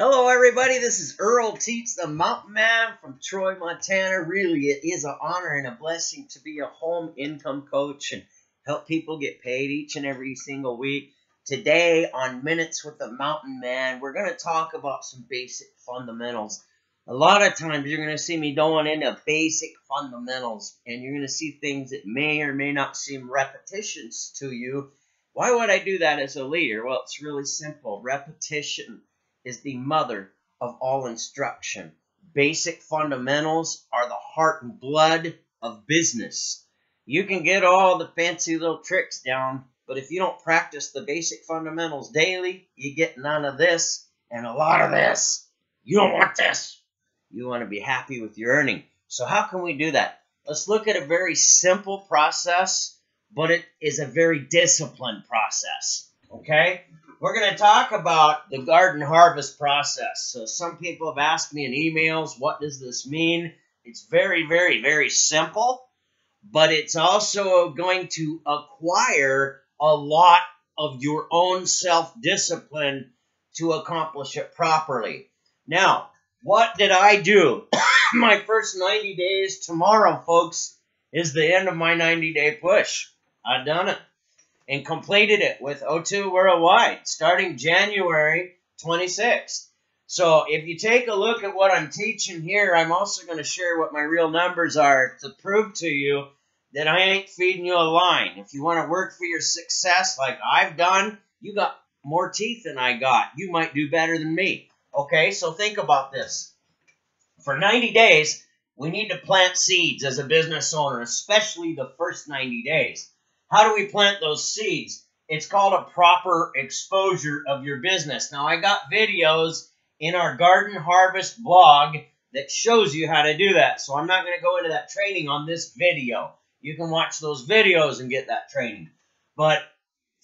Hello, everybody. This is Earl Teets, the Mountain Man from Troy, Montana. Really, it is an honor and a blessing to be a home income coach and help people get paid each and every single week. Today on Minutes with the Mountain Man, we're going to talk about some basic fundamentals. A lot of times you're going to see me going into basic fundamentals, and you're going to see things that may or may not seem repetitions to you. Why would I do that as a leader? Well, it's really simple. Repetition is the mother of all instruction. Basic fundamentals are the heart and blood of business. You can get all the fancy little tricks down, but if you don't practice the basic fundamentals daily, you get none of this and a lot of this. You don't want this. You want to be happy with your earning. So how can we do that? Let's look at a very simple process, but it is a very disciplined process. Okay? We're going to talk about the garden harvest process. So some people have asked me in emails, what does this mean? It's very, very, very simple, but it's also going to acquire a lot of your own self-discipline to accomplish it properly. Now, what did I do? My first 90 days tomorrow, folks, is the end of my 90-day push. I've done it and completed it with O2 Worldwide starting January 26th. So if you take a look at what I'm teaching here, I'm also going to share what my real numbers are to prove to you that I ain't feeding you a line. If you want to work for your success like I've done, you got more teeth than I got. You might do better than me. Okay, so think about this. For 90 days, we need to plant seeds as a business owner, especially the first 90 days. How do we plant those seeds? It's called a proper exposure of your business. Now, I got videos in our Garden Harvest blog that shows you how to do that. So I'm not going to go into that training on this video. You can watch those videos and get that training. But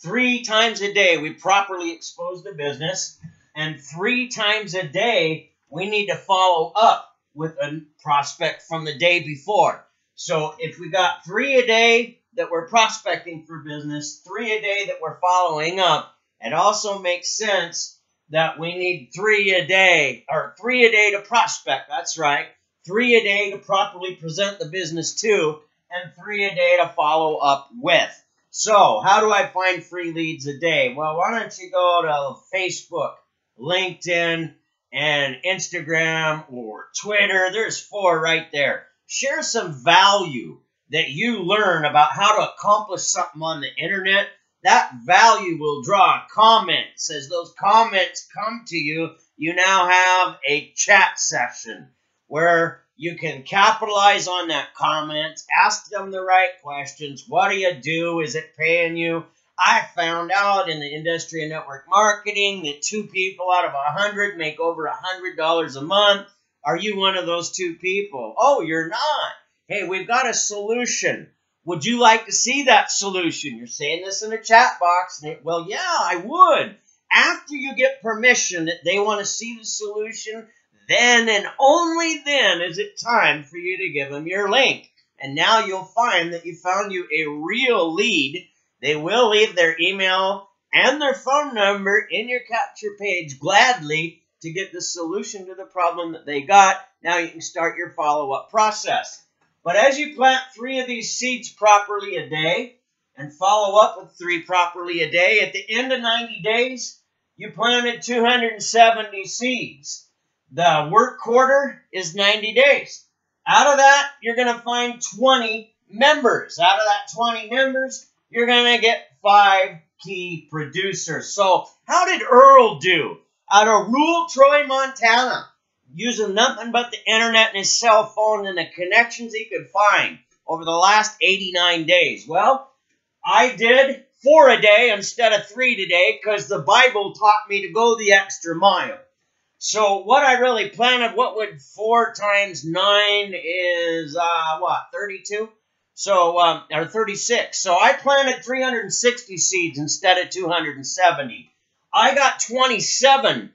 3 times a day, we properly expose the business. And 3 times a day, we need to follow up with a prospect from the day before. So if we got 3 a day that we're prospecting for business, 3 a day that we're following up, it also makes sense that we need 3 a day, or 3 a day to prospect, that's right, 3 a day to properly present the business to, and 3 a day to follow up with. So, how do I find free leads a day? Well, why don't you go to Facebook, LinkedIn, and Instagram, or Twitter. There's 4 right there. Share some value that you learn about how to accomplish something on the internet. That value will draw comments. As those comments come to you, you now have a chat session where you can capitalize on that comment, ask them the right questions. What do you do? Is it paying you? I found out in the industry of network marketing that 2 people out of 100 make over $100 a month. Are you one of those 2 people? Oh, you're not. Hey, we've got a solution. Would you like to see that solution? You're saying this in the chat box. Well, yeah, I would. After you get permission that they want to see the solution, then and only then is it time for you to give them your link. And now you'll find that you found you a real lead. They will leave their email and their phone number in your capture page gladly to get the solution to the problem that they got. Now you can start your follow-up process. But as you plant 3 of these seeds properly a day and follow up with 3 properly a day, at the end of 90 days, you planted 270 seeds. The work quarter is 90 days. Out of that, you're going to find 20 members. Out of that 20 members, you're going to get 5 key producers. So how did Earl do? Out of rural Troy, Montana, using nothing but the internet and his cell phone and the connections he could find over the last 89 days. Well, I did 4 a day instead of 3 today because the Bible taught me to go the extra mile. So what I really planted, what would 4 times 9 is, 32? So, or 36. So I planted 360 seeds instead of 270. I got 27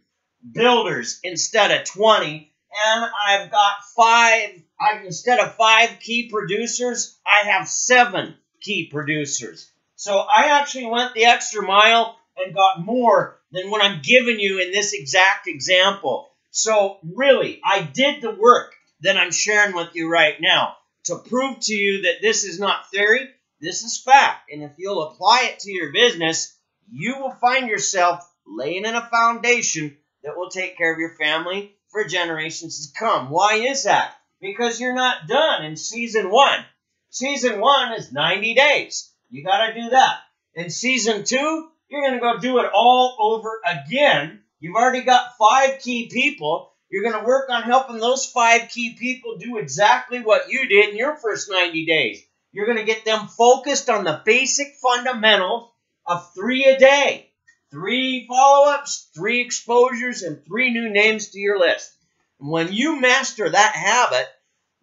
builders instead of 20, and I've got 5, instead of 5 key producers, I have 7 key producers. So I actually went the extra mile and got more than what I'm giving you in this exact example. So really, I did the work that I'm sharing with you right now to prove to you that this is not theory, this is fact. And if you'll apply it to your business, you will find yourself laying in a foundation that will take care of your family for generations to come. Why is that? Because you're not done in season 1. Season 1 is 90 days. You got to do that. In season 2, you're going to go do it all over again. You've already got 5 key people. You're going to work on helping those 5 key people do exactly what you did in your first 90 days. You're going to get them focused on the basic fundamentals of 3 a day. 3 follow-ups, 3 exposures, and 3 new names to your list. When you master that habit,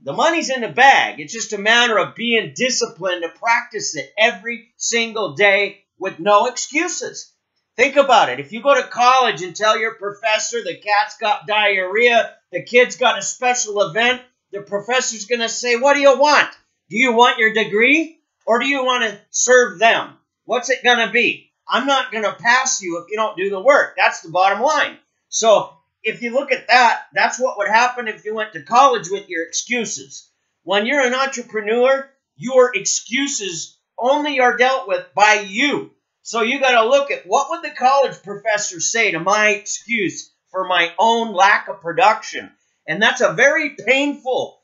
the money's in the bag. It's just a matter of being disciplined to practice it every single day with no excuses. Think about it. If you go to college and tell your professor the cat's got diarrhea, the kid's got a special event, the professor's going to say, what do you want? Do you want your degree or do you want to serve them? What's it going to be? I'm not going to pass you if you don't do the work. That's the bottom line. So if you look at that, that's what would happen if you went to college with your excuses. When you're an entrepreneur, your excuses only are dealt with by you. So you got to look at what would the college professor say to my excuse for my own lack of production. And that's a very painful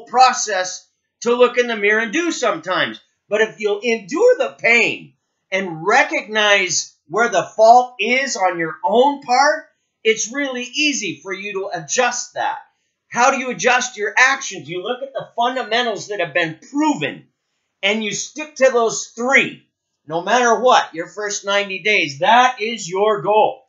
process to look in the mirror and do sometimes. But if you'll endure the pain and recognize where the fault is on your own part, it's really easy for you to adjust that. How do you adjust your actions? You look at the fundamentals that have been proven, and you stick to those 3, no matter what, your first 90 days. That is your goal.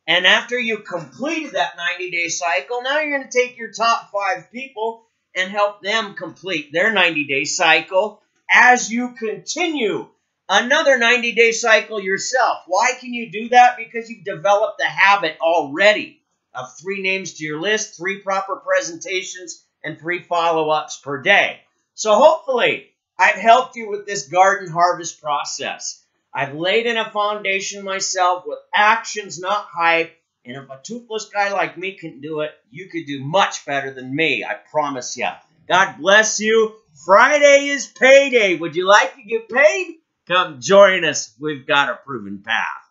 And after you completed that 90-day cycle, now you're going to take your top 5 people and help them complete their 90-day cycle as you continue another 90-day cycle yourself. Why can you do that? Because you've developed the habit already of 3 names to your list, 3 proper presentations, and 3 follow-ups per day. So hopefully I've helped you with this garden harvest process. I've laid in a foundation myself with actions, not hype. And if a toothless guy like me can do it, you could do much better than me, I promise you. God bless you. Friday is payday. Would you like to get paid? Come join us. We've got a proven path.